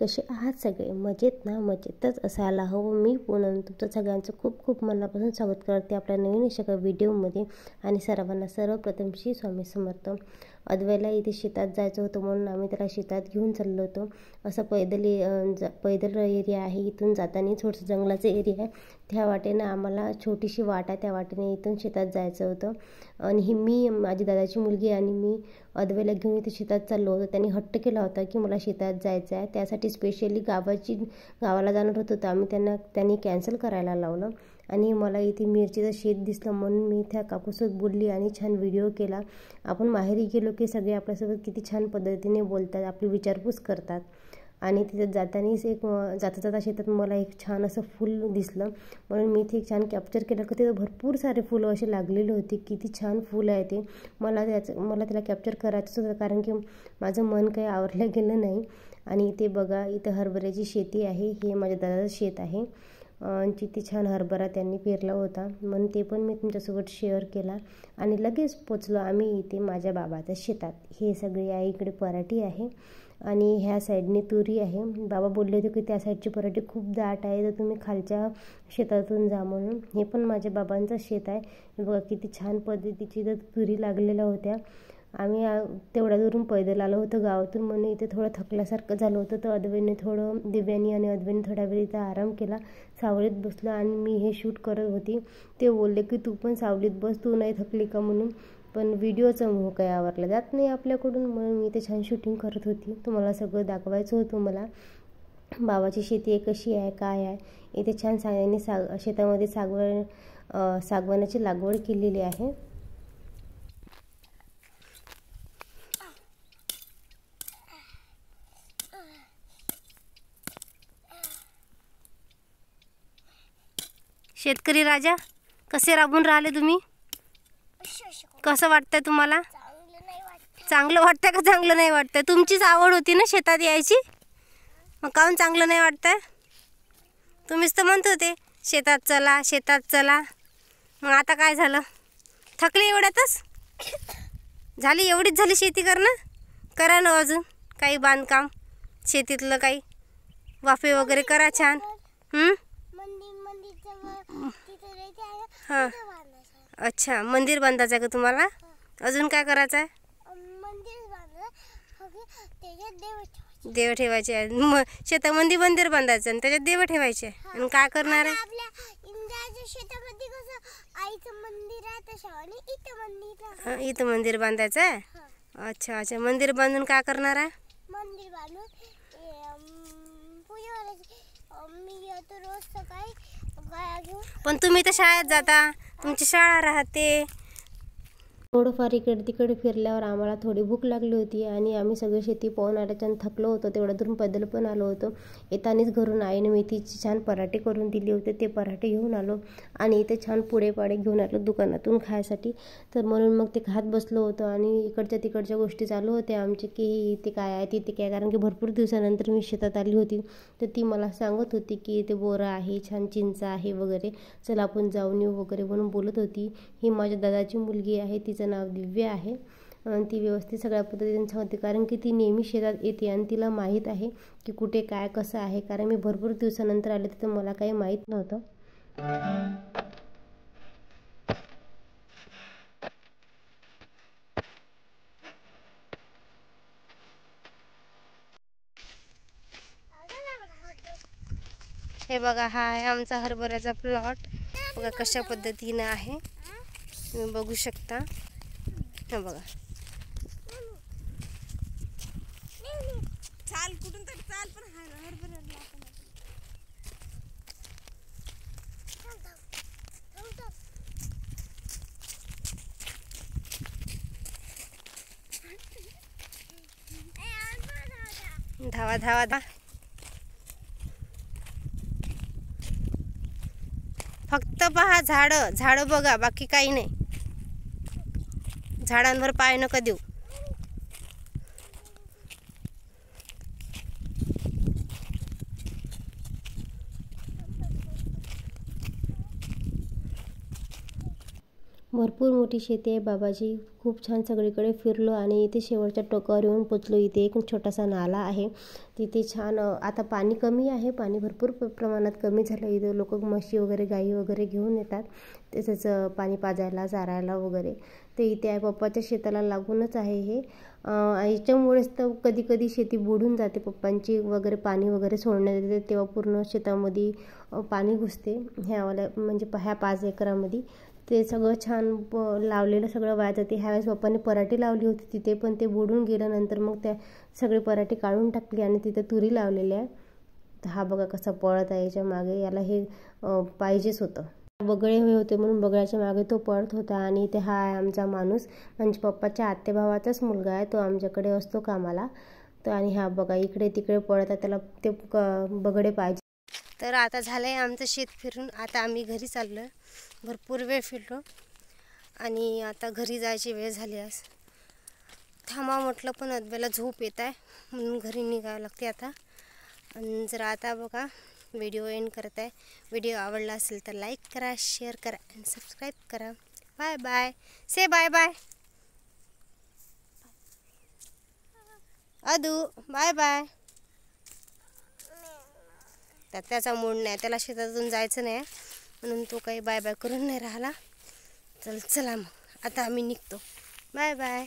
कसे आहात सगळे? मजेत ना? मजेतच असायला हवं. मी पूनम तुमचं सगळ्यांचं खूप खूप मनापासून स्वागत करते आपल्या नवीन अशा व्हिडिओमध्ये. आणि सर्वांना सर्वप्रथम श्री स्वामी समर्थ. अद्वैला इथे शेतात जायचं होतं म्हणून आम्ही त्याला शेतात घेऊन चाललो होतो. असं पैदल एरिया आहे. इथून जाताना थोडंसं जंगलाचं एरिया आहे. त्या वाटेनं आम्हाला छोटीशी वाट आहे, त्या वाटेने इथून शेतात जायचं होतं. आणि मी माझी दादाची मुलगी आणि मी अद्वैला घेऊन इथे शेतात चाललो होतो. त्यांनी हट्ट केला होता की मला शेतात जायचं आहे. त्यासाठी स्पेशली गावाला जाणार होतो तर त्यांनी कॅन्सल करायला लावलं. आणि मला इथे मिरचीचं शेत दिसलं म्हणून मी त्या काकूसोबत बोलली आणि छान व्हिडिओ केला. आपण माहेरी गेलो की सगळे आपल्यासोबत किती छान पद्धतीने बोलतात, आपली विचारपूस करतात. आणि तिथे जातानीच जाता शेतात मला एक छान असं फूल दिसलं म्हणून मी ते छान कॅप्चर केलं की तिथं भरपूर सारे फुलं असे लागलेले होते. किती छान फूल आहे ते. मला त्याला कॅप्चर करायचंच होतं कारण की माझं मन काही आवरलं गेलं नाही. आणि इथे बघा, इथं हरभऱ्याची शेती आहे. हे माझ्या दादाचं शेत आहे. किती छान हरभरा त्यांनी पेरला होता म्हणून ते पण मी तुमच्यासोबत शेअर केला. आणि लगेच पोचलो आम्ही इथे माझ्या बाबाच्या शेतात. हे सगळे आहे, इकडे पराठी आहे आणि ह्या साईडने तुरी आहे. बाबा बोलले होते की त्या साईडची पराठी खूप दाट आहे तर तुम्ही खालच्या शेतातून जा म्हणून. हे पण माझ्या बाबांचं शेत आहे. बघा किती छान पद्धतीची तर तुरी लागलेल्या होत्या. आम्ही तेवढ्या दुरून पैदल आलो होतो गावातून म्हणून इथे थोडं थकल्यासारखं झालं होतं. तर दिव्यानी आणि अद्वैने थोड्या वेळ इथं आराम केला, सावलीत बसलो. आणि मी हे शूट करत होती. ते बोलले की तू पण सावलीत बस, तू नाही थकली का म्हणून. पण व्हिडिओचा मोह काही आवरला जात नाही आपल्याकडून म्हणून मी इथे छान शूटिंग करत होती. तुम्हाला सगळं दाखवायचं होतं मला. बाबाची शेती कशी आहे, काय आहे. इथे छान शेतामध्ये सागवानाची लागवड केलेली आहे. शेतकरी राजा, कसे राबून राहिले तुम्ही? कसं वाटतंय तुम्हाला? चांगलं वाटतंय का चांगलं नाही वाटतंय? तुमचीच आवड होती ना शेतात यायची, मग काहून चांगलं नाही वाटतंय? तुम्हीच तर म्हणत होते शेतात चला शेतात चला. मग आता काय झालं? थकले एवढ्यातच? झाली एवढीच झाली शेती करणं? करा ना अजून काही बांधकाम शेतीतलं, काही वाफे वगैरे करा छान. हां, अच्छा, मंदिर बांधायचं आहे का तुम्हाला? अजून काय करायचं आहे? देव ठेवायचे आहे. मग शेतामध्ये मंदिर बांधायचं आणि त्याच्यात देव ठेवायचे. आणि काय करणार आहे? इथं मंदिर बांधायचं आहे. अच्छा अच्छा, मंदिर बांधून काय करणार आहे? मंदिर बांधून रोज सकाळी. पण तुम्ही तर शाळेत जाता, तुमची शाळा राहते. थोडंफार इकडे तिकडे फिरल्यावर आम्हाला थोडी भूक लागली होती आणि आम्ही सगळी शेती पाहून आल्याच्यानं थकलो होतो. तेवढ्या दूरून पैदल पण आलो होतो. येतानीच घरून आईने मेथीची छान पराठे करून दिले होते. ते पराठे घेऊन आलो आणि इथे छान पुढे पाडे घेऊन आलो दुकानातून खायसाठी. तर म्हणून मग ते खात बसलो होतो. आणि इकडच्या तिकडच्या गोष्टी चालू होत्या आमचे की इथे काय आहे तिथे काय, कारण की भरपूर दिवसानंतर मी शेतात आली होती. तर ती मला सांगत होती की इथे बोरं आहे, छान चिंच आहे वगैरे, चला आपण जाऊन येऊ वगैरे म्हणून बोलत होती. ही माझ्या दादाची मुलगी आहे, तिचं नाव दिव्या आहे. ती व्यवस्थित सगळ्या पद्धतीने सांगते कारण की ती नेहमी शेतात येते आणि तिला माहीत आहे की कुठे काय कसं आहे. कारण मी भरपूर दिवसानंतर आले तर मला काही माहीत नव्हतं. हे बघा, हा आहे आमचा हरभऱ्याचा प्लॉट. बघा कशा पद्धतीनं आहे, तुम्ही बघू शकता. हे बघा, चाल कुठून तरी चाल, पण हरभऱ्याला धावा धावा धावा. फक्त पहा झाडं बघा, बाकी काही नाही. झाडांवर पाय नका देऊ. भरपूर मोठी शेती आहे बाबाची. खूप छान सगळीकडे फिरलो आणि इथे शेवटच्या टोकावर येऊन पोचलो. इथे एक छोटासा नाला आहे. तिथे छान आता पाणी कमी आहे. पाणी भरपूर प्रमाणात कमी झालं. इथे लोक म्हशी वगैरे गाई वगैरे घेऊन येतात तसंच पाणी पाजायला चारायला वगैरे. ते इथे आहे पप्पाच्या शेताला लागूनच आहे हे. याच्यामुळेच तर कधी कधी शेती बुडून जाते. पप्पांची वगैरे पाणी वगैरे सोडण्यात येते तेव्हा पूर्ण शेतामध्ये पाणी घुसते. ह्यावाल्या म्हणजे ह्या 5 एकरामध्ये ते सगळं छान लावलेलं सगळं वाया जाते. ह्यावेळेस पप्पांनी पराठी लावली होती तिथे, पण ते बुडून गेलं. नंतर मग त्या सगळी पराठी काढून टाकली आणि तिथे तुरी लावलेल्या आहे. तर हा बघा कसा पळत आहे याच्या मागे. याला हे पाहिजेच होतं. बगळे हवे होते म्हणून बगळ्याच्या मागे तो पळत होता. आणि ते हा आहे आमचा माणूस, म्हणजे पप्पाच्या आत्तेभावाचाच मुलगा आहे. तो आमच्याकडे असतो कामाला. तर आणि हा बघा इकडे तिकडे पळत आहे. त्याला ते बगडे पाहिजे. तर आता झालं आहे आमचं शेत फिरून. आता आम्ही घरी चाललो आहे. भरपूर वेळ फिरलो आणि आता घरी जायची वेळ झाली. आज थांबा म्हटलं पण अद्वैला झोप येत आहे म्हणून घरी निघावं लागते आता. आणि जर आता बघा व्हिडिओ एंड करत आहे. व्हिडिओ आवडला असेल तर लाईक करा, शेअर करा आणि सबस्क्राईब करा. Bye bye. Say bye bye Adu. Bye bye. त्याचा मूड नाही, त्याला शेतातून जायचं नाही म्हणून तो काही बाय बाय करून नाही राहिला. चला मग आता आम्ही निघतो. Bye bye.